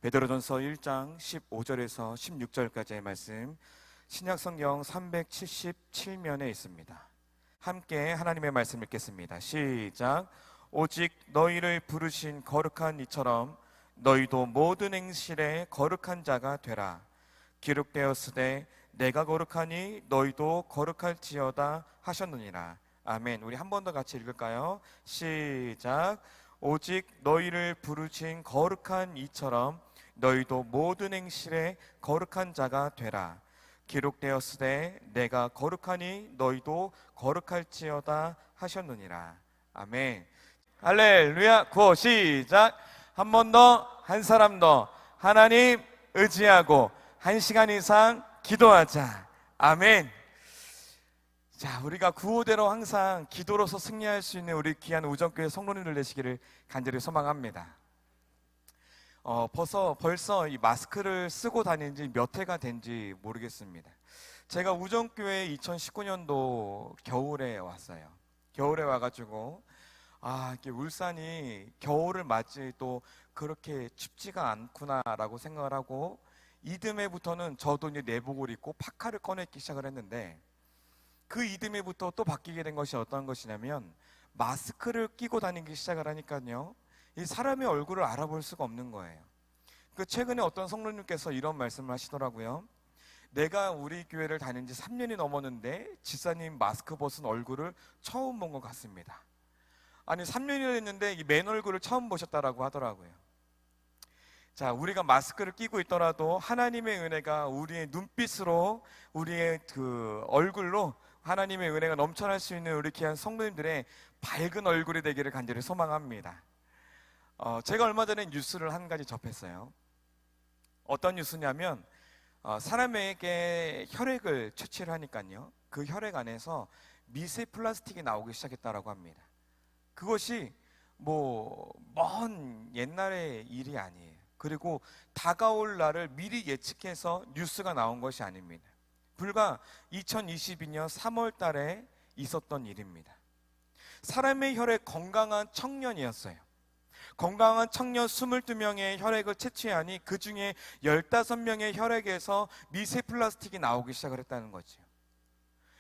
베드로전서 1장 15절에서 16절까지의 말씀, 신약성경 377면에 있습니다. 함께 하나님의 말씀 읽겠습니다. 시작. 오직 너희를 부르신 거룩한 이처럼 너희도 모든 행실에 거룩한 자가 되라. 기록되었으되 내가 거룩하니 너희도 거룩할지어다 하셨느니라. 아멘. 우리 한 번 더 같이 읽을까요? 시작. 오직 너희를 부르신 거룩한 이처럼 너희도 모든 행실에 거룩한 자가 되라. 기록되었으되 내가 거룩하니 너희도 거룩할지어다 하셨느니라. 아멘. 할렐루야. 구호 시작. 한 번 더, 한 사람 더 하나님 의지하고 1시간 이상 기도하자. 아멘. 자, 우리가 구호대로 항상 기도로서 승리할 수 있는 우리 귀한 우정교회 성도님들 되시기를 간절히 소망합니다. 벌써 이 마스크를 쓰고 다닌 지 몇 해가 된지 모르겠습니다. 제가 우정교회 2019년도 겨울에 왔어요. 겨울에 와가지고 이게 울산이 겨울을 맞이 또 그렇게 춥지가 않구나라고 생각을 하고, 이듬해부터는 저도 이제 내복을 입고 파카를 꺼내기 시작을 했는데, 그 이듬해부터 또 바뀌게 된 것이 어떤 것이냐면 마스크를 끼고 다니기 시작을 하니까요, 이 사람의 얼굴을 알아볼 수가 없는 거예요. 최근에 어떤 성도님께서 이런 말씀을 하시더라고요. 내가 우리 교회를 다닌 지 3년이 넘었는데 지사님 마스크 벗은 얼굴을 처음 본 것 같습니다. 아니 3년이 됐는데 이 맨 얼굴을 처음 보셨다라고 하더라고요. 자, 우리가 마스크를 끼고 있더라도 하나님의 은혜가 우리의 눈빛으로, 우리의 그 얼굴로 하나님의 은혜가 넘쳐날 수 있는 우리 귀한 성도님들의 밝은 얼굴이 되기를 간절히 소망합니다. 제가 얼마 전에 뉴스를 한 가지 접했어요. 어떤 뉴스냐면 사람에게 혈액을 채취를 하니까요, 그 혈액 안에서 미세 플라스틱이 나오기 시작했다라고 합니다. 그것이 먼 옛날의 일이 아니에요. 그리고 다가올 날을 미리 예측해서 뉴스가 나온 것이 아닙니다. 불과 2022년 3월 달에 있었던 일입니다. 사람의 혈액, 건강한 청년이었어요. 건강한 청년 22명의 혈액을 채취하니 그 중에 15명의 혈액에서 미세 플라스틱이 나오기 시작을 했다는 거죠.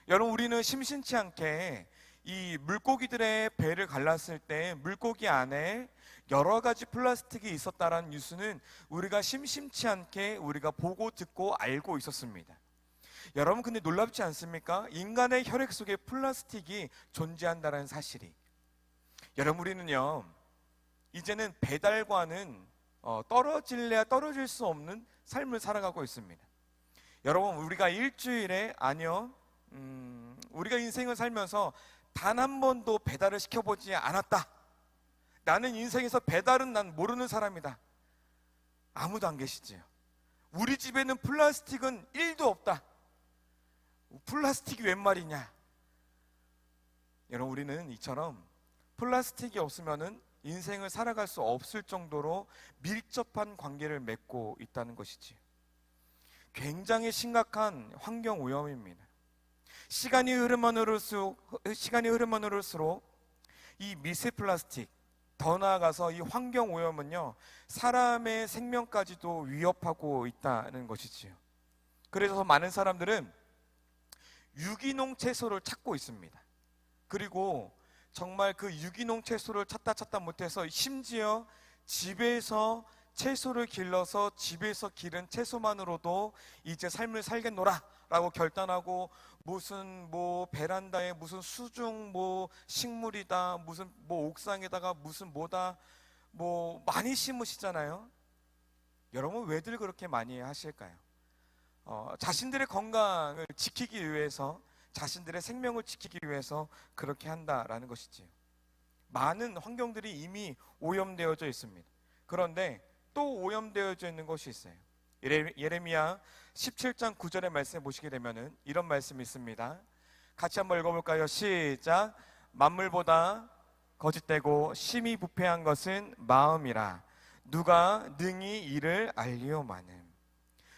여러분, 우리는 심심치 않게 이 물고기들의 배를 갈랐을 때 물고기 안에 여러 가지 플라스틱이 있었다라는 뉴스는 우리가 심심치 않게 우리가 보고 듣고 알고 있었습니다. 여러분, 근데 놀랍지 않습니까? 인간의 혈액 속에 플라스틱이 존재한다는 사실이. 여러분, 우리는요 이제는 배달과는 떨어질래야 떨어질 수 없는 삶을 살아가고 있습니다. 여러분, 우리가 일주일에 우리가 인생을 살면서 단 한 번도 배달을 시켜보지 않았다. 나는 인생에서 배달은 난 모르는 사람이다. 아무도 안 계시지요. 우리 집에는 플라스틱은 1도 없다. 플라스틱이 웬 말이냐. 여러분, 우리는 이처럼 플라스틱이 없으면은 인생을 살아갈 수 없을 정도로 밀접한 관계를 맺고 있다는 것이지. 굉장히 심각한 환경 오염입니다. 시간이 흐르면 흐를수록 이 미세 플라스틱, 더 나아가서 이 환경 오염은요 사람의 생명까지도 위협하고 있다는 것이지요. 그래서 많은 사람들은 유기농 채소를 찾고 있습니다. 그리고 정말 그 유기농 채소를 찾다 못해서 심지어 집에서 채소를 길러서 집에서 기른 채소만으로도 이제 삶을 살겠노라 라고 결단하고, 무슨 베란다에 무슨 수중 식물이다, 무슨 옥상에다가 무슨 많이 심으시잖아요. 여러분, 왜들 그렇게 많이 하실까요? 자신들의 건강을 지키기 위해서, 자신들의 생명을 지키기 위해서 그렇게 한다라는 것이지요. 많은 환경들이 이미 오염되어져 있습니다. 그런데 또 오염되어져 있는 것이 있어요. 예레미야 17장 9절의 말씀을 보시게 되면은 이런 말씀이 있습니다. 같이 한번 읽어볼까요? 시작. 만물보다 거짓되고 심히 부패한 것은 마음이라. 누가 능히 이를 알리오마는.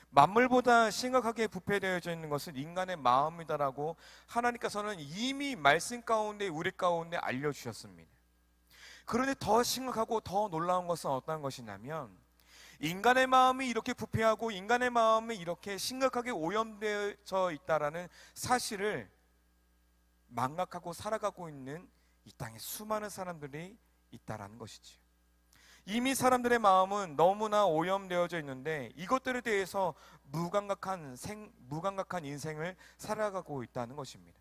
만물보다 심각하게 부패되어져 있는 것은 인간의 마음이다라고 하나님께서는 이미 말씀 가운데, 우리 가운데 알려주셨습니다. 그런데 더 심각하고 더 놀라운 것은 어떤 것이냐면, 인간의 마음이 이렇게 부패하고 인간의 마음이 이렇게 심각하게 오염되어 있다라는 사실을 망각하고 살아가고 있는 이 땅에 수많은 사람들이 있다라는 것이지요. 이미 사람들의 마음은 너무나 오염되어져 있는데 이것들에 대해서 무감각한 인생을 살아가고 있다는 것입니다.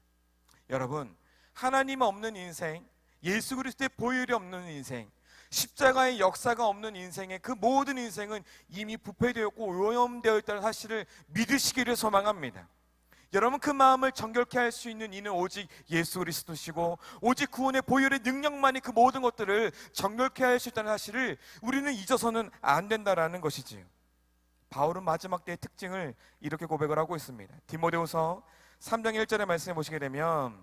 여러분, 하나님 없는 인생, 예수 그리스도의 보혈이 없는 인생, 십자가의 역사가 없는 인생의 그 모든 인생은 이미 부패되었고 오염되어 있다는 사실을 믿으시기를 소망합니다. 여러분, 그 마음을 정결케 할 수 있는 이는 오직 예수 그리스도시고 오직 구원의 보혈의 능력만이 그 모든 것들을 정결케 할 수 있다는 사실을 우리는 잊어서는 안 된다라는 것이지요. 바울은 마지막 때의 특징을 이렇게 고백을 하고 있습니다. 디모데후서 3장 1절의 말씀을 보시게 되면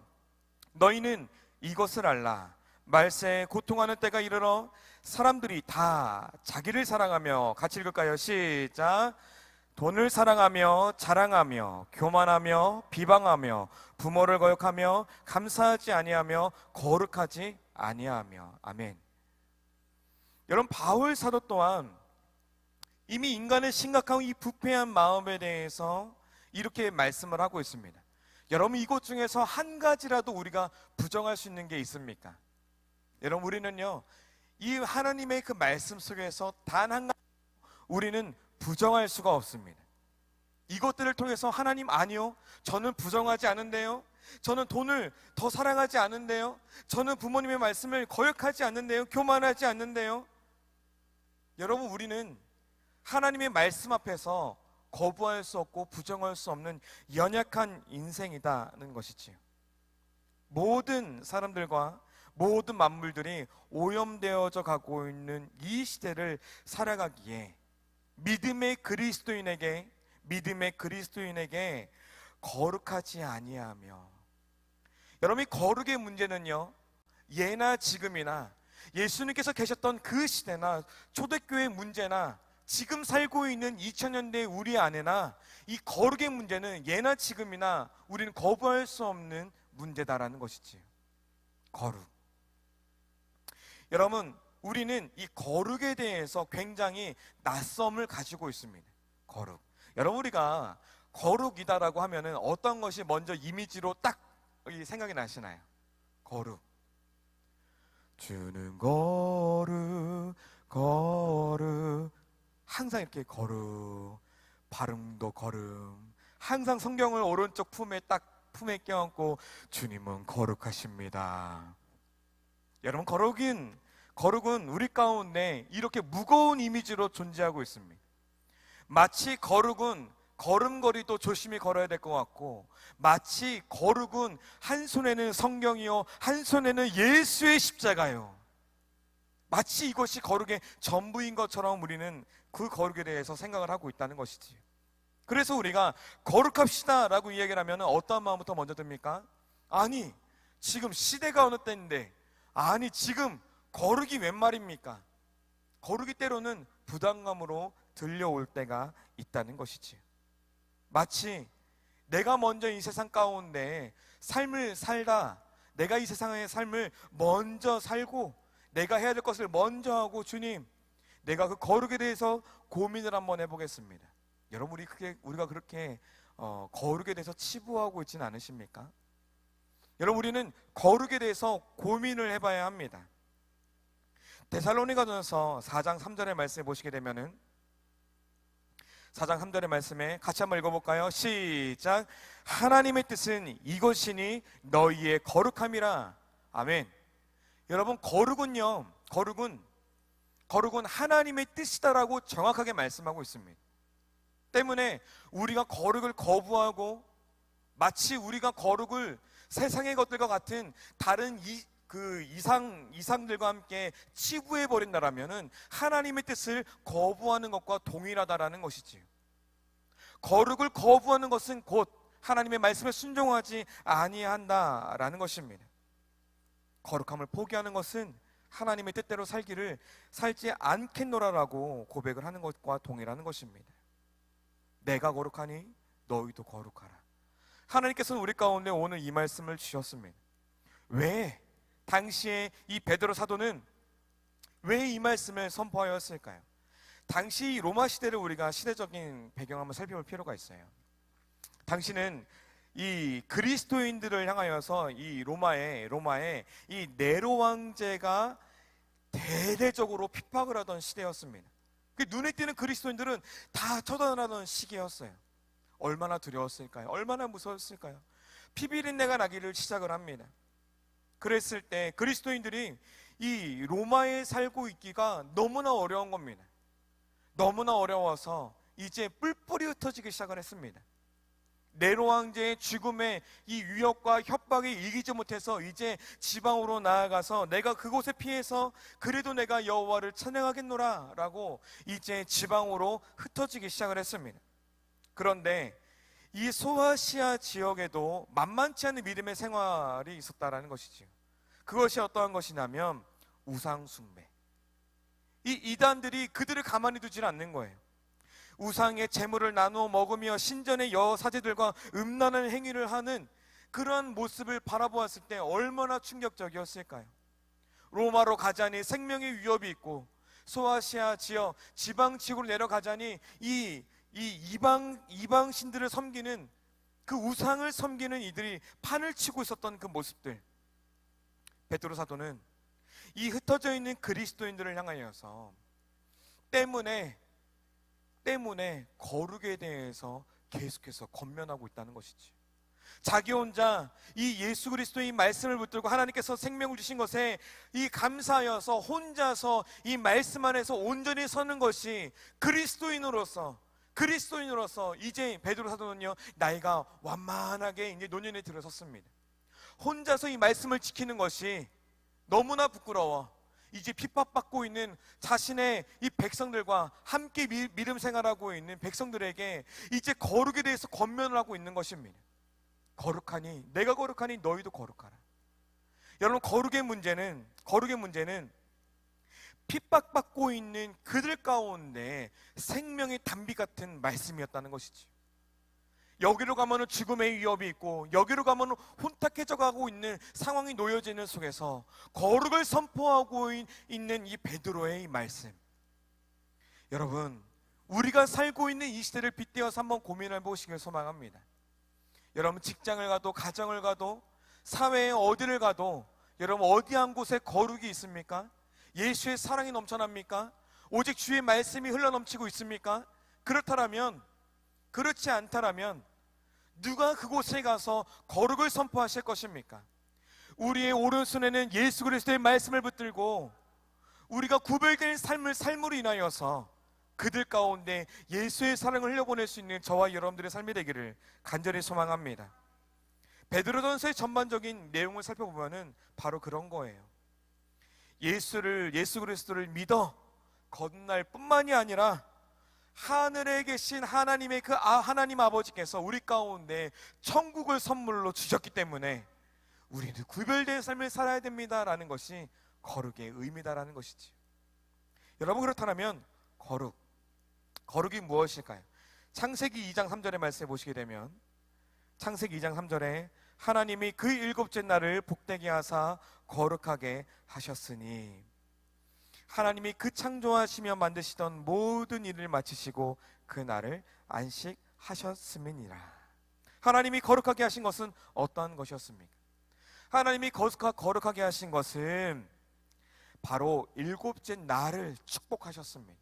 너희는 이것을 알라. 말세에 고통하는 때가 이르러 사람들이 다 자기를 사랑하며, 같이 읽을까요? 시작. 돈을 사랑하며 자랑하며 교만하며 비방하며 부모를 거역하며 감사하지 아니하며 거룩하지 아니하며. 아멘. 여러분, 바울 사도 또한 이미 인간의 심각한 이 부패한 마음에 대해서 이렇게 말씀을 하고 있습니다. 여러분, 이것 중에서 한 가지라도 우리가 부정할 수 있는 게 있습니까? 여러분, 우리는요, 이 하나님의 그 말씀 속에서 단 한 가지 우리는 부정할 수가 없습니다. 이것들을 통해서 하나님, 아니요, 저는 부정하지 않은데요, 저는 돈을 더 사랑하지 않은데요, 저는 부모님의 말씀을 거역하지 않는데요, 교만하지 않는데요. 여러분, 우리는 하나님의 말씀 앞에서 거부할 수 없고 부정할 수 없는 연약한 인생이다는 것이지요. 모든 사람들과 모든 만물들이 오염되어져 가고 있는 이 시대를 살아가기에 믿음의 그리스도인에게 거룩하지 아니하며. 여러분, 이 거룩의 문제는요, 예나 지금이나 예수님께서 계셨던 그 시대나 초대교회 문제나 지금 살고 있는 2000년대 우리 안에나 이 거룩의 문제는 예나 지금이나 우리는 거부할 수 없는 문제다라는 것이지요. 거룩. 여러분, 우리는 이 거룩에 대해서 굉장히 낯섦을 가지고 있습니다. 거룩. 여러분, 우리가 거룩이다라고 하면은 어떤 것이 먼저 이미지로 딱 생각이 나시나요? 거룩. 주는 거룩, 거룩. 항상 이렇게 거룩, 발음도 거룩. 항상 성경을 오른쪽 품에 껴안고 주님은 거룩하십니다. 여러분, 거룩은 우리 가운데 이렇게 무거운 이미지로 존재하고 있습니다. 마치 거룩은 걸음걸이도 조심히 걸어야 될 것 같고, 마치 거룩은 한 손에는 성경이요 한 손에는 예수의 십자가요, 마치 이것이 거룩의 전부인 것처럼 우리는 그 거룩에 대해서 생각을 하고 있다는 것이지. 그래서 우리가 거룩합시다 라고 이야기를 하면 어떤 마음부터 먼저 듭니까? 아니, 지금 시대가 어느 때인데, 아니, 지금 거룩이 웬 말입니까? 거룩이 때로는 부담감으로 들려올 때가 있다는 것이지. 마치 내가 먼저 이 세상 가운데 삶을 살다, 내가 이 세상의 삶을 먼저 살고 내가 해야 될 것을 먼저 하고, 주님, 내가 그 거룩에 대해서 고민을 한번 해보겠습니다. 여러분, 우리가 그렇게 거룩에 대해서 치부하고 있지는 않으십니까? 여러분, 우리는 거룩에 대해서 고민을 해봐야 합니다. 데살로니가전서 4장 3절의 말씀을 보시게 되면은 4장 3절의 말씀에 같이 한번 읽어볼까요? 시작. 하나님의 뜻은 이것이니 너희의 거룩함이라. 아멘. 여러분, 거룩은 하나님의 뜻이다라고 정확하게 말씀하고 있습니다. 때문에 우리가 거룩을 거부하고 마치 우리가 거룩을 세상의 것들과 같은 다른 이상들과 함께 치부해 버린다라면은 하나님의 뜻을 거부하는 것과 동일하다라는 것이지요. 거룩을 거부하는 것은 곧 하나님의 말씀에 순종하지 아니한다라는 것입니다. 거룩함을 포기하는 것은 하나님의 뜻대로 살지 않겠노라라고 고백을 하는 것과 동일하는 것입니다. 내가 거룩하니 너희도 거룩하라. 하나님께서는 우리 가운데 오늘 이 말씀을 주셨습니다. 왜 당시에 이 베드로 사도는 왜 이 말씀을 선포하였을까요? 당시 로마 시대를 우리가 시대적인 배경 한번 살펴볼 필요가 있어요. 당시는 이 그리스도인들을 향하여서 이 로마의 이 네로 왕제가 대대적으로 핍박을 하던 시대였습니다. 그 눈에 띄는 그리스도인들은 다 처단하던 시기였어요. 얼마나 두려웠을까요? 얼마나 무서웠을까요? 피비린내가 나기를 시작을 합니다. 그랬을 때 그리스도인들이 이 로마에 살고 있기가 너무나 어려운 겁니다. 너무나 어려워서 이제 뿔뿔이 흩어지기 시작을 했습니다. 네로 왕제의 죽음의 이 위협과 협박이 이기지 못해서 이제 지방으로 나아가서 내가 그곳에 피해서 그래도 내가 여호와를 찬양하겠노라 라고 이제 지방으로 흩어지기 시작을 했습니다. 그런데 이 소아시아 지역에도 만만치 않은 믿음의 생활이 있었다라는 것이지요. 그것이 어떠한 것이냐면 우상 숭배. 이 이단들이 그들을 가만히 두질 않는 거예요. 우상의 재물을 나누어 먹으며 신전의 여사제들과 음란한 행위를 하는 그러한 모습을 바라보았을 때 얼마나 충격적이었을까요? 로마로 가자니 생명의 위협이 있고 소아시아 지역 지방지구로 내려가자니 이 이방신들을 섬기는 그 우상을 섬기는 이들이 판을 치고 있었던 그 모습들. 베드로 사도는 이 흩어져 있는 그리스도인들을 향하여서 때문에 거룩에 대해서 계속해서 권면하고 있다는 것이지. 자기 혼자 이 예수 그리스도의 말씀을 붙들고 하나님께서 생명을 주신 것에 이 감사하여서 혼자서 이 말씀 안에서 온전히 서는 것이 그리스도인으로서 이제 베드로 사도는요, 나이가 완만하게 이제 노년에 들어섰습니다. 혼자서 이 말씀을 지키는 것이 너무나 부끄러워 이제 핍박받고 있는 자신의 이 백성들과 함께 믿음 생활하고 있는 백성들에게 이제 거룩에 대해서 권면을 하고 있는 것입니다. 거룩하니 내가 거룩하니 너희도 거룩하라. 여러분, 거룩의 문제는 핍박받고 있는 그들 가운데 생명의 단비 같은 말씀이었다는 것이지. 여기로 가면은 죽음의 위협이 있고 여기로 가면은 혼탁해져 가고 있는 상황이 놓여지는 속에서 거룩을 선포하고 있는 이 베드로의 이 말씀. 여러분, 우리가 살고 있는 이 시대를 빗대어서 한번 고민해 보시길 소망합니다. 여러분, 직장을 가도 가정을 가도 사회에 어디를 가도 여러분 어디 한 곳에 거룩이 있습니까? 예수의 사랑이 넘쳐납니까? 오직 주의 말씀이 흘러넘치고 있습니까? 그렇지 않다라면 누가 그곳에 가서 거룩을 선포하실 것입니까? 우리의 오른손에는 예수 그리스도의 말씀을 붙들고 우리가 구별된 삶으로 인하여서 그들 가운데 예수의 사랑을 흘려보낼 수 있는 저와 여러분들의 삶이 되기를 간절히 소망합니다. 베드로전서의 전반적인 내용을 살펴보면은 바로 그런 거예요. 예수 그리스도를 믿어 건날 뿐만이 아니라 하늘에 계신 하나님의 하나님 아버지께서 우리 가운데 천국을 선물로 주셨기 때문에 우리는 구별된 삶을 살아야 됩니다라는 것이 거룩의 의미다라는 것이지. 여러분, 그렇다면 거룩이 무엇일까요? 창세기 2장 3절의 말씀을 보시게 되면 창세기 2장 3절에 하나님이 그 일곱째 날을 복되게 하사 거룩하게 하셨으니, 하나님이 그 창조하시며 만드시던 모든 일을 마치시고 그 날을 안식하셨음이니라. 하나님이 거룩하게 하신 것은 어떠한 것이었습니까? 하나님이 거룩하게 하신 것은 바로 일곱째 날을 축복하셨습니다.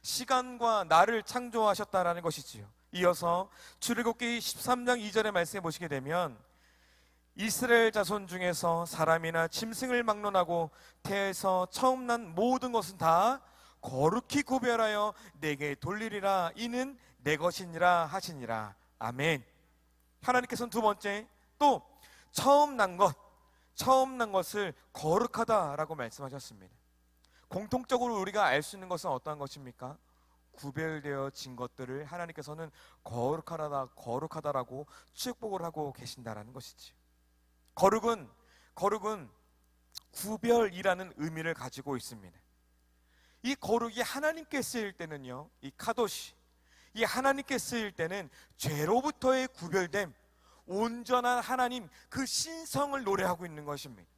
시간과 날을 창조하셨다라는 것이지요. 이어서 출애굽기 13장 2절의 말씀에 보시게 되면 이스라엘 자손 중에서 사람이나 짐승을 막론하고 태에서 처음 난 모든 것은 다 거룩히 구별하여 내게 돌리리라. 이는 내 것이니라 하시니라. 아멘. 하나님께서는 두 번째 또 처음 난 것을 거룩하다라고 말씀하셨습니다. 공통적으로 우리가 알 수 있는 것은 어떠한 것입니까? 구별되어진 것들을 하나님께서는 거룩하다라고 축복을 하고 계신다라는 것이지. 거룩은 구별이라는 의미를 가지고 있습니다. 이 거룩이 하나님께 쓰일 때는요, 이 카도시, 이 하나님께 쓰일 때는 죄로부터의 구별됨, 온전한 하나님 그 신성을 노래하고 있는 것입니다.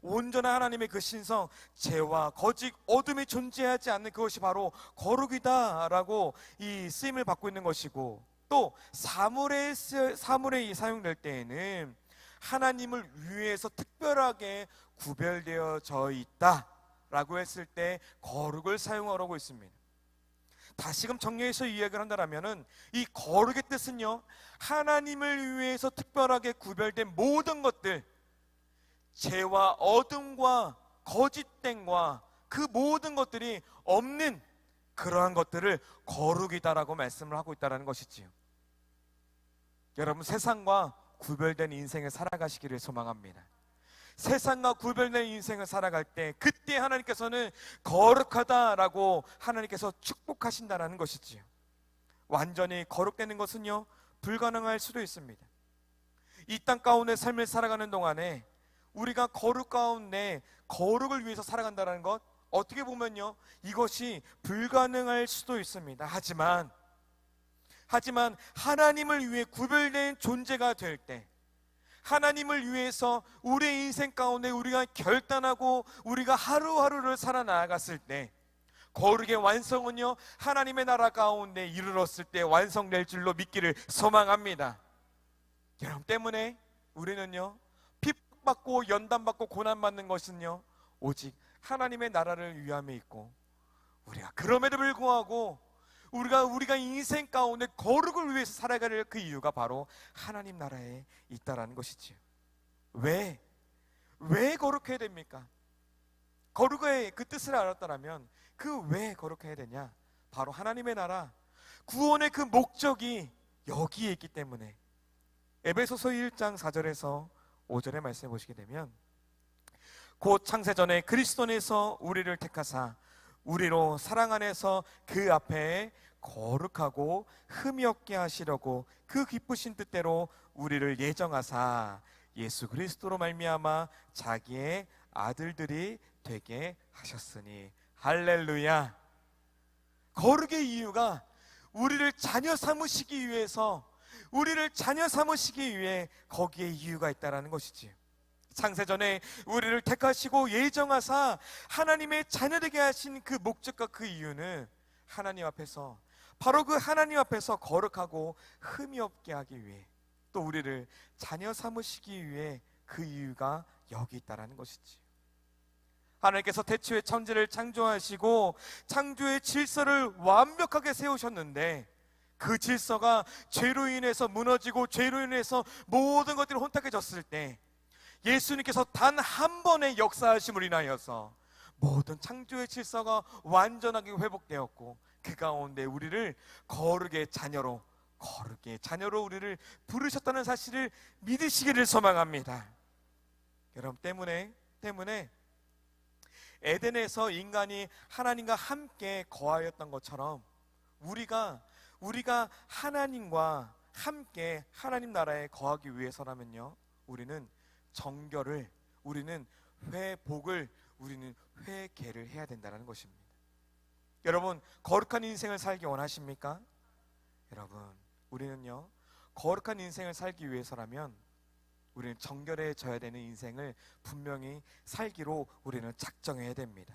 온전한 하나님의 그 신성, 죄와 거짓, 어둠이 존재하지 않는 그것이 바로 거룩이다라고 이 쓰임을 받고 있는 것이고, 또 사물에 사용될 때에는 하나님을 위해서 특별하게 구별되어져 있다라고 했을 때 거룩을 사용하라고 있습니다. 다시금 정리해서 이야기를 한다면은 이 거룩의 뜻은요, 하나님을 위해서 특별하게 구별된 모든 것들, 죄와 어둠과 거짓됨과 그 모든 것들이 없는 그러한 것들을 거룩이다라고 말씀을 하고 있다는 것이지요. 여러분, 세상과 구별된 인생을 살아가시기를 소망합니다. 세상과 구별된 인생을 살아갈 때 그때 하나님께서는 거룩하다라고 하나님께서 축복하신다라는 것이지요. 완전히 거룩되는 것은요, 불가능할 수도 있습니다. 이 땅 가운데 삶을 살아가는 동안에 우리가 거룩 가운데 거룩을 위해서 살아간다는 것, 어떻게 보면요, 이것이 불가능할 수도 있습니다. 하지만 하나님을 위해 구별된 존재가 될 때, 하나님을 위해서 우리의 인생 가운데 우리가 결단하고 우리가 하루하루를 살아나갔을 때, 거룩의 완성은요, 하나님의 나라 가운데 이르렀을 때 완성될 줄로 믿기를 소망합니다. 여러분, 때문에 우리는요, 핍박받고 연단받고 고난받는 것은요, 오직 하나님의 나라를 위함에 있고, 우리가 그럼에도 불구하고 우리가 인생 가운데 거룩을 위해서 살아갈 그 이유가 바로 하나님 나라에 있다라는 것이지요. 왜 거룩해야 됩니까? 거룩의 그 뜻을 알았다면 그 왜 거룩해야 되냐? 바로 하나님의 나라, 구원의 그 목적이 여기에 있기 때문에. 에베소서 1장 4절에서 5절의 말씀을 보시게 되면, 곧 창세전에 그리스도 안에서 우리를 택하사 우리로 사랑 안에서 그 앞에 거룩하고 흠이 없게 하시려고 그 기쁘신 뜻대로 우리를 예정하사 예수 그리스도로 말미암아 자기의 아들들이 되게 하셨으니. 할렐루야. 거룩의 이유가 우리를 자녀 삼으시기 위해서, 우리를 자녀 삼으시기 위해 거기에 이유가 있다라는 것이지요. 창세전에 우리를 택하시고 예정하사 하나님의 자녀되게 하신 그 목적과 그 이유는 하나님 앞에서, 바로 그 하나님 앞에서 거룩하고 흠이 없게 하기 위해, 또 우리를 자녀 삼으시기 위해 그 이유가 여기 있다라는 것이지. 하나님께서 태초에 천지를 창조하시고 창조의 질서를 완벽하게 세우셨는데, 그 질서가 죄로 인해서 무너지고 죄로 인해서 모든 것들이 혼탁해졌을 때 예수님께서 단 한 번의 역사하심을 인하여서 모든 창조의 질서가 완전하게 회복되었고, 그 가운데 우리를 거룩의 자녀로 우리를 부르셨다는 사실을 믿으시기를 소망합니다. 여러분, 때문에 에덴에서 인간이 하나님과 함께 거하였던 것처럼 우리가 하나님과 함께 하나님 나라에 거하기 위해서라면요, 우리는 정결을, 우리는 회복을, 우리는 회개를 해야 된다는 것입니다. 여러분, 거룩한 인생을 살기 원하십니까? 여러분, 우리는요, 거룩한 인생을 살기 위해서라면 우리는 정결해져야 되는 인생을 분명히 살기로 우리는 작정해야 됩니다.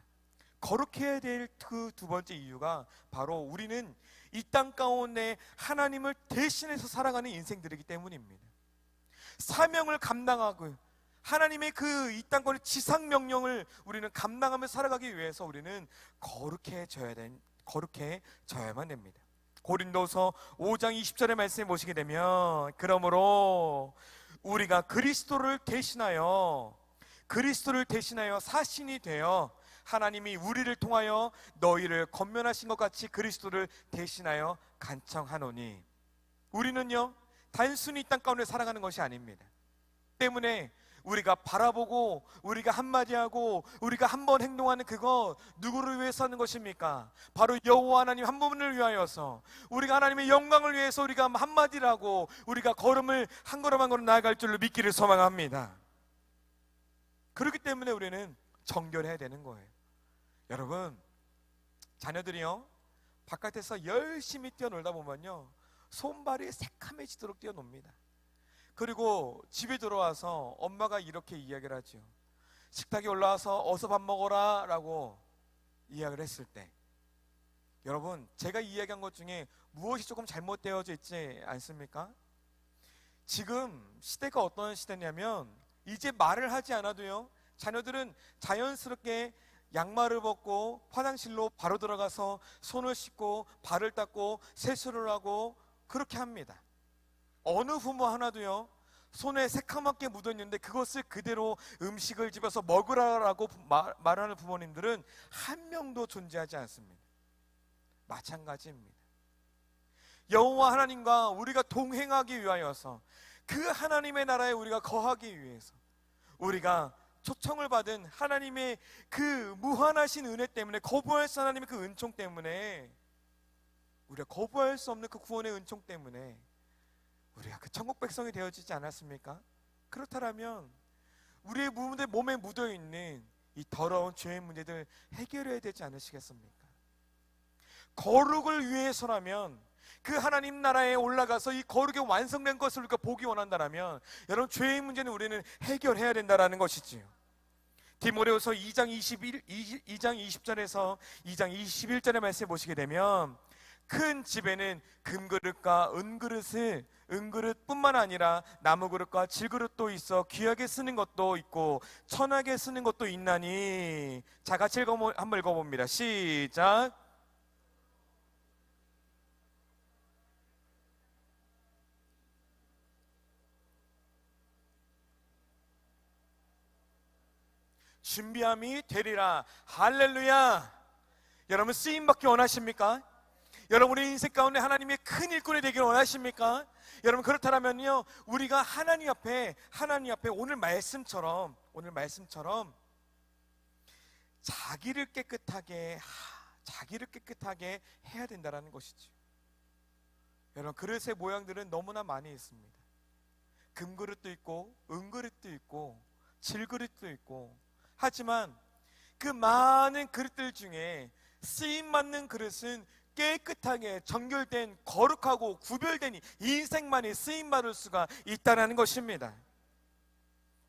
거룩해야 될 그 두 번째 이유가 바로 우리는 이 땅 가운데 하나님을 대신해서 살아가는 인생들이기 때문입니다. 사명을 감당하고 하나님의 그 이 땅권의 지상 명령을 우리는 감당하며 살아가기 위해서 우리는 거룩해져야만 됩니다. 고린도서 5장 20절의 말씀을 보시게 되면, 그러므로 우리가 그리스도를 대신하여 사신이 되어 하나님이 우리를 통하여 너희를 권면하신 것 같이 그리스도를 대신하여 간청하노니. 우리는요, 단순히 이 땅 가운데 살아가는 것이 아닙니다. 때문에 우리가 바라보고 우리가 한마디 하고 우리가 한번 행동하는 그거 누구를 위해서 하는 것입니까? 바로 여호와 하나님 한 분을 위하여서, 우리가 하나님의 영광을 위해서 우리가 한마디를 하고 우리가 걸음을 한 걸음 한 걸음 나아갈 줄로 믿기를 소망합니다. 그렇기 때문에 우리는 정결해야 되는 거예요. 여러분, 자녀들이요, 바깥에서 열심히 뛰어놀다 보면요, 손발이 새카매지도록 뛰어놉니다. 그리고 집에 들어와서 엄마가 이렇게 이야기를 하죠. 식탁에 올라와서 어서 밥 먹어라 라고 이야기를 했을 때, 여러분, 제가 이야기한 것 중에 무엇이 조금 잘못되어져 있지 않습니까? 지금 시대가 어떤 시대냐면 이제 말을 하지 않아도요, 자녀들은 자연스럽게 양말을 벗고 화장실로 바로 들어가서 손을 씻고 발을 닦고 세수를 하고 그렇게 합니다. 어느 부모 하나도요, 손에 새카맣게 묻어있는데 그것을 그대로 음식을 집어서 먹으라고 말하는 부모님들은 한 명도 존재하지 않습니다. 마찬가지입니다. 여호와 하나님과 우리가 동행하기 위하여서, 그 하나님의 나라에 우리가 거하기 위해서, 우리가 초청을 받은 하나님의 그 무한하신 은혜 때문에, 거부할 수 하나님의 그 은총 때문에, 우리가 거부할 수 없는 그 구원의 은총 때문에 우리가 그 천국 백성이 되어지지 않았습니까? 그렇다면 우리의 몸에 묻어있는 이 더러운 죄의 문제들 해결해야 되지 않으시겠습니까? 거룩을 위해서라면, 그 하나님 나라에 올라가서 이 거룩이 완성된 것을 우리가 보기 원한다면, 여러분, 죄의 문제는 우리는 해결해야 된다는 것이지요. 디모데후서 2장 20절에서 2장 21절의 말씀을 보시게 되면, 큰 집에는 금그릇과 은그릇뿐만 아니라 나무그릇과 질그릇도 있어 귀하게 쓰는 것도 있고 천하게 쓰는 것도 있나니. 자, 같이 한번 읽어봅니다. 시작. 준비함이 되리라. 할렐루야. 여러분, 쓰임받기 원하십니까? 여러분의 인생 가운데 하나님의 큰 일꾼이 되기를 원하십니까? 여러분, 그렇다면요, 우리가 하나님 앞에 오늘 말씀처럼 자기를 깨끗하게 해야 된다는 것이죠. 여러분, 그릇의 모양들은 너무나 많이 있습니다. 금그릇도 있고 은그릇도 있고 질그릇도 있고, 하지만 그 많은 그릇들 중에 쓰임받는 그릇은 깨끗하게 정결된, 거룩하고 구별된 인생만이 쓰임받을 수가 있다는 것입니다.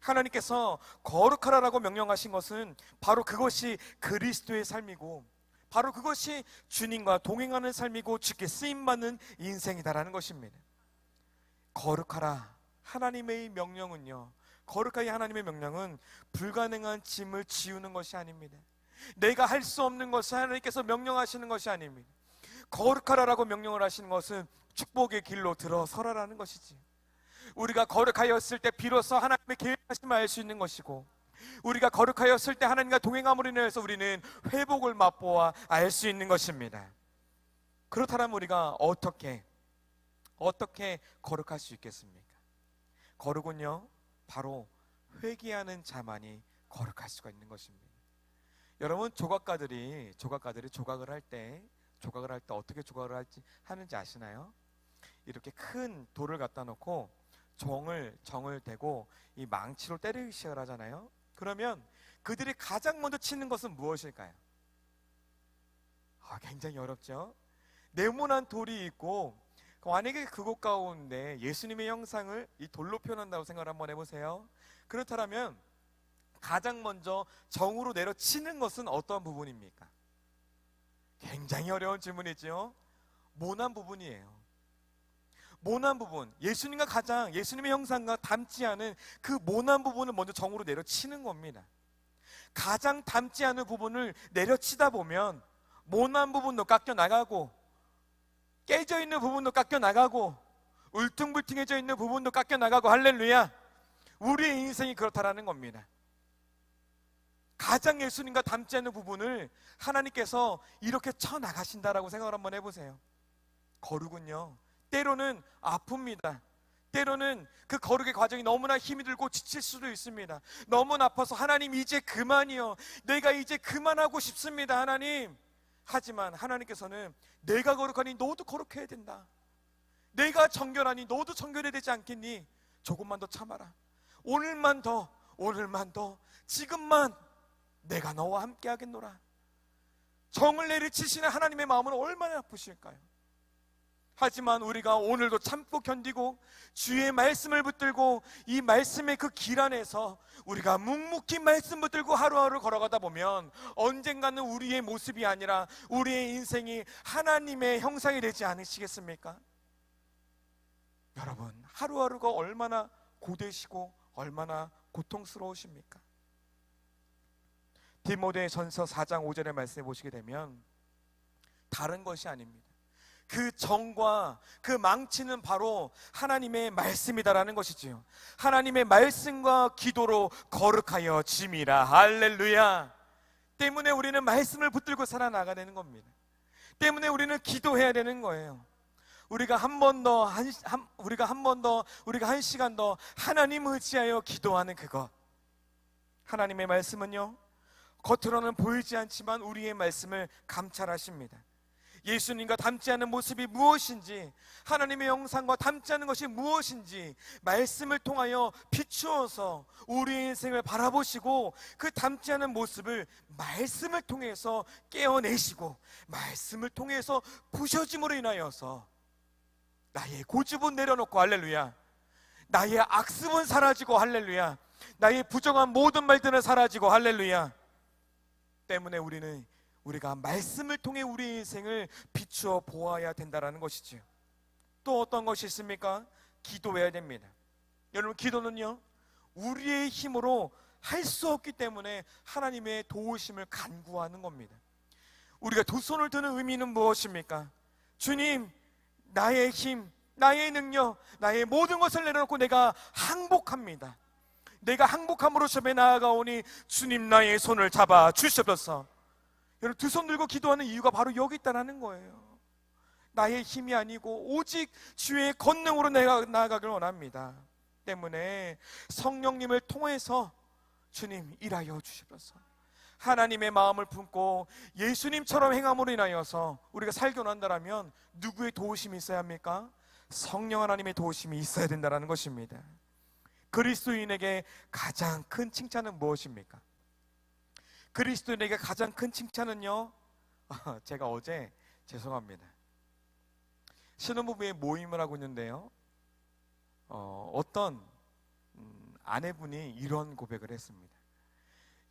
하나님께서 거룩하라고 명령하신 것은 바로 그것이 그리스도의 삶이고, 바로 그것이 주님과 동행하는 삶이고 주께 쓰임받는 인생이다라는 것입니다. 거룩하라 하나님의 명령은요, 거룩하게 하나님의 명령은 불가능한 짐을 지우는 것이 아닙니다. 내가 할 수 없는 것을 하나님께서 명령하시는 것이 아닙니다. 거룩하라라고 명령을 하시는 것은 축복의 길로 들어서라라는 것이지. 우리가 거룩하였을 때 비로소 하나님의 계획하심을 알 수 있는 것이고, 우리가 거룩하였을 때 하나님과 동행함으로 인해서 우리는 회복을 맛보아 알 수 있는 것입니다. 그렇다면 우리가 어떻게 거룩할 수 있겠습니까? 거룩은요, 바로 회개하는 자만이 거룩할 수가 있는 것입니다. 여러분, 조각가들이 조각을 할 때 어떻게 조각을 하는지 아시나요? 이렇게 큰 돌을 갖다 놓고 정을 대고 이 망치로 때리기 시작을 하잖아요. 그러면 그들이 가장 먼저 치는 것은 무엇일까요? 굉장히 어렵죠. 네모난 돌이 있고, 만약에 그곳 가운데 예수님의 형상을 이 돌로 표현한다고 생각을 한번 해보세요. 그렇다면 가장 먼저 정으로 내려치는 것은 어떤 부분입니까? 굉장히 어려운 질문이죠. 모난 부분이에요. 모난 부분, 예수님의 형상과 닮지 않은 그 모난 부분을 먼저 정으로 내려치는 겁니다. 가장 닮지 않은 부분을 내려치다 보면 모난 부분도 깎여 나가고, 깨져 있는 부분도 깎여 나가고, 울퉁불퉁해져 있는 부분도 깎여 나가고, 할렐루야. 우리의 인생이 그렇다라는 겁니다. 가장 예수님과 닮지 않는 부분을 하나님께서 이렇게 쳐나가신다라고 생각을 한번 해보세요. 거룩은요, 때로는 아픕니다. 때로는 그 거룩의 과정이 너무나 힘이 들고 지칠 수도 있습니다. 너무나 아파서 하나님 이제 그만이요, 내가 이제 그만하고 싶습니다, 하나님. 하지만 하나님께서는 내가 거룩하니 너도 거룩해야 된다. 내가 정결하니 너도 정결해야 되지 않겠니? 조금만 더 참아라. 오늘만 더, 지금만 내가 너와 함께 하겠노라. 정을 내리치시는 하나님의 마음은 얼마나 아프실까요? 하지만 우리가 오늘도 참고 견디고 주의 말씀을 붙들고 이 말씀의 그 길 안에서 우리가 묵묵히 말씀 붙들고 하루하루 걸어가다 보면 언젠가는 우리의 모습이 아니라 우리의 인생이 하나님의 형상이 되지 않으시겠습니까? 여러분, 하루하루가 얼마나 고되시고 얼마나 고통스러우십니까? 디모데전서 4장 5절의 말씀에 보시게 되면 다른 것이 아닙니다. 그 정과 그 망치는 바로 하나님의 말씀이다라는 것이지요. 하나님의 말씀과 기도로 거룩하여 짐이라. 할렐루야. 때문에 우리는 말씀을 붙들고 살아나가야 되는 겁니다. 때문에 우리는 기도해야 되는 거예요. 우리가 한 시간 더 하나님 의지하여 기도하는 그것. 하나님의 말씀은요, 겉으로는 보이지 않지만 우리의 말씀을 감찰하십니다. 예수님과 닮지 않은 모습이 무엇인지, 하나님의 형상과 닮지 않은 것이 무엇인지 말씀을 통하여 비추어서 우리의 인생을 바라보시고 그 닮지 않은 모습을 말씀을 통해서 깨어내시고 말씀을 통해서 부셔짐으로 인하여서 나의 고집은 내려놓고, 할렐루야, 나의 악습은 사라지고, 할렐루야, 나의 부정한 모든 말들은 사라지고, 할렐루야. 때문에 우리가 말씀을 통해 우리의 인생을 비추어 보아야 된다는 것이지요. 또 어떤 것이 있습니까? 기도해야 됩니다. 여러분, 기도는요, 우리의 힘으로 할 수 없기 때문에 하나님의 도우심을 간구하는 겁니다. 우리가 두 손을 드는 의미는 무엇입니까? 주님, 나의 힘, 나의 능력, 나의 모든 것을 내려놓고 내가 항복합니다. 내가 항복함으로 섭에 나아가오니 주님 나의 손을 잡아 주시옵소서. 여러분, 두 손 들고 기도하는 이유가 바로 여기 있다는 거예요. 나의 힘이 아니고 오직 주의 권능으로 내가 나아가길 원합니다. 때문에 성령님을 통해서 주님 일하여 주시옵소서. 하나님의 마음을 품고 예수님처럼 행함으로 인하여서 우리가 살게 원한다면 누구의 도우심이 있어야 합니까? 성령 하나님의 도우심이 있어야 된다는 것입니다. 그리스도인에게 가장 큰 칭찬은 무엇입니까? 그리스도인에게 가장 큰 칭찬은요, 제가 어제, 죄송합니다, 신혼부부의 모임을 하고 있는데요, 어떤 아내분이 이런 고백을 했습니다.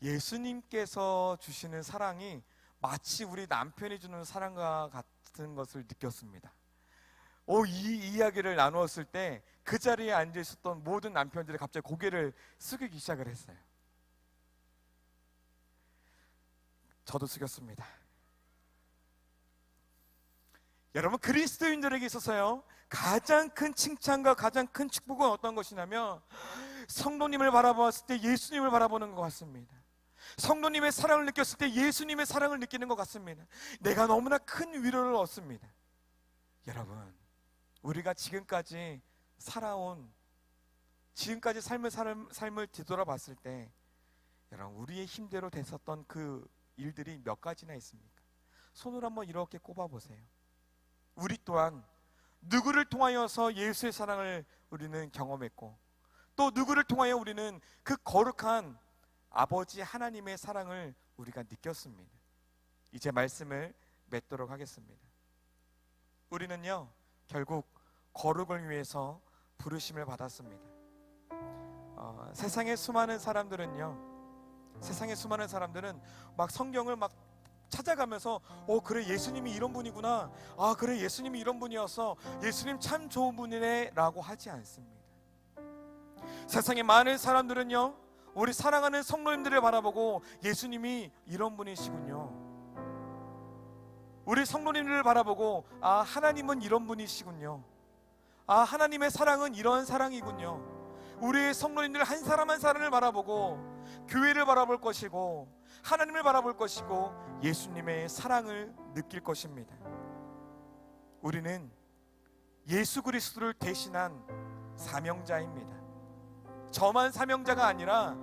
예수님께서 주시는 사랑이 마치 우리 남편이 주는 사랑과 같은 것을 느꼈습니다. 이 이야기를 나누었을 때 그 자리에 앉아 있었던 모든 남편들이 갑자기 고개를 숙이기 시작을 했어요. 저도 숙였습니다. 여러분, 그리스도인들에게 있어서요, 가장 큰 칭찬과 가장 큰 축복은 어떤 것이냐면 성도님을 바라봤을 때 예수님을 바라보는 것 같습니다. 성도님의 사랑을 느꼈을 때 예수님의 사랑을 느끼는 것 같습니다. 내가 너무나 큰 위로를 얻습니다. 여러분, 우리가 지금까지 삶을 뒤돌아봤을 때 여러분, 우리의 힘대로 됐었던 그 일들이 몇 가지나 있습니까? 손을 한번 이렇게 꼽아보세요. 우리 또한 누구를 통하여서 예수의 사랑을 우리는 경험했고, 또 누구를 통하여 우리는 그 거룩한 아버지 하나님의 사랑을 우리가 느꼈습니다. 이제 말씀을 맺도록 하겠습니다. 우리는요, 결국 거룩을 위해서 부르심을 받았습니다. 세상의 수많은 사람들은 막 성경을 막 찾아가면서 그래, 예수님이 이런 분이구나, 그래, 예수님이 이런 분이어서 예수님 참 좋은 분이네 라고 하지 않습니다. 세상의 많은 사람들은요, 우리 사랑하는 성도님들을 바라보고 예수님이 이런 분이시군요, 우리 성도님들을 바라보고 하나님은 이런 분이시군요, 하나님의 사랑은 이런 사랑이군요, 우리의 성도님들 한 사람 한 사람을 바라보고 교회를 바라볼 것이고 하나님을 바라볼 것이고 예수님의 사랑을 느낄 것입니다. 우리는 예수 그리스도를 대신한 사명자입니다. 저만 사명자가 아니라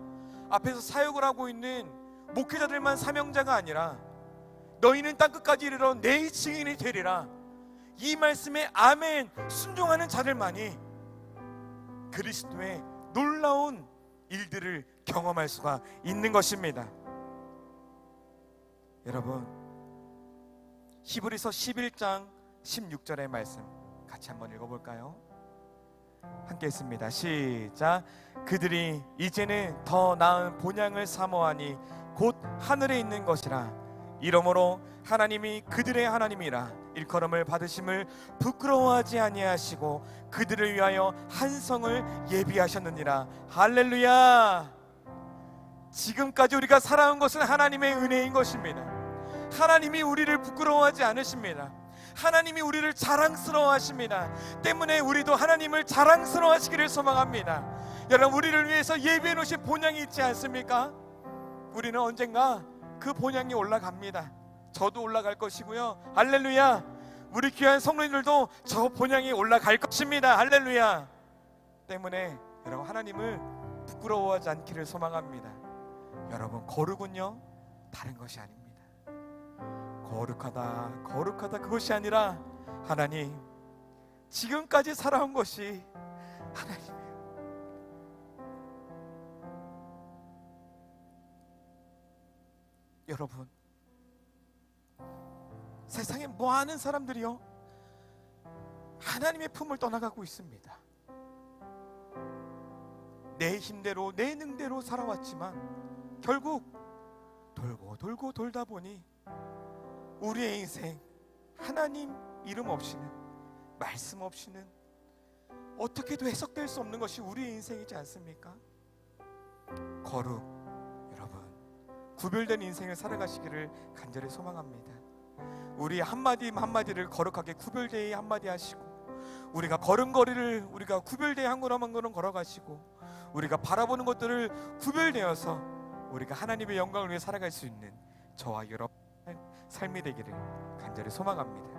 앞에서 사역을 하고 있는 목회자들만 사명자가 아니라 너희는 땅끝까지 이르러 내 증인이 되리라, 이 말씀에 아멘 순종하는 자들만이 그리스도의 놀라운 일들을 경험할 수가 있는 것입니다. 여러분, 히브리서 11장 16절의 말씀, 같이 한번 읽어볼까요? 함께 했습니다. 시작. 그들이 이제는 더 나은 본향을 사모하니 곧 하늘에 있는 것이라. 이러므로 하나님이 그들의 하나님이라 일컬음을 받으심을 부끄러워하지 아니하시고 그들을 위하여 한 성을 예비하셨느니라. 할렐루야. 지금까지 우리가 살아온 것은 하나님의 은혜인 것입니다. 하나님이 우리를 부끄러워하지 않으십니다. 하나님이 우리를 자랑스러워하십니다. 때문에 우리도 하나님을 자랑스러워하시기를 소망합니다. 여러분, 우리를 위해서 예비해 놓으신 본향이 있지 않습니까? 우리는 언젠가 그 본향이 올라갑니다. 저도 올라갈 것이고요. 할렐루야. 우리 귀한 성도님들도 저 본향이 올라갈 것입니다. 할렐루야. 때문에 여러분, 하나님을 부끄러워하지 않기를 소망합니다. 여러분, 거룩은요 다른 것이 아닙니다. 거룩하다 거룩하다 그것이 아니라 하나님, 지금까지 살아온 것이 하나님이에요. 여러분, 세상에 많은 사람들이요 하나님의 품을 떠나가고 있습니다. 내 힘대로 내 능대로 살아왔지만 결국 돌고 돌다 보니 우리의 인생 하나님 이름 없이는, 말씀 없이는 어떻게도 해석될 수 없는 것이 우리의 인생이지 않습니까? 거룩, 여러분, 구별된 인생을 살아가시기를 간절히 소망합니다. 우리 한마디 한마디를 거룩하게 구별되이 한마디 하시고, 우리가 걸음걸이를 우리가 구별되이 한 걸음 한 걸음 걸어가시고, 우리가 바라보는 것들을 구별되어서 우리가 하나님의 영광을 위해 살아갈 수 있는 저와 여러분의 삶이 되기를 간절히 소망합니다.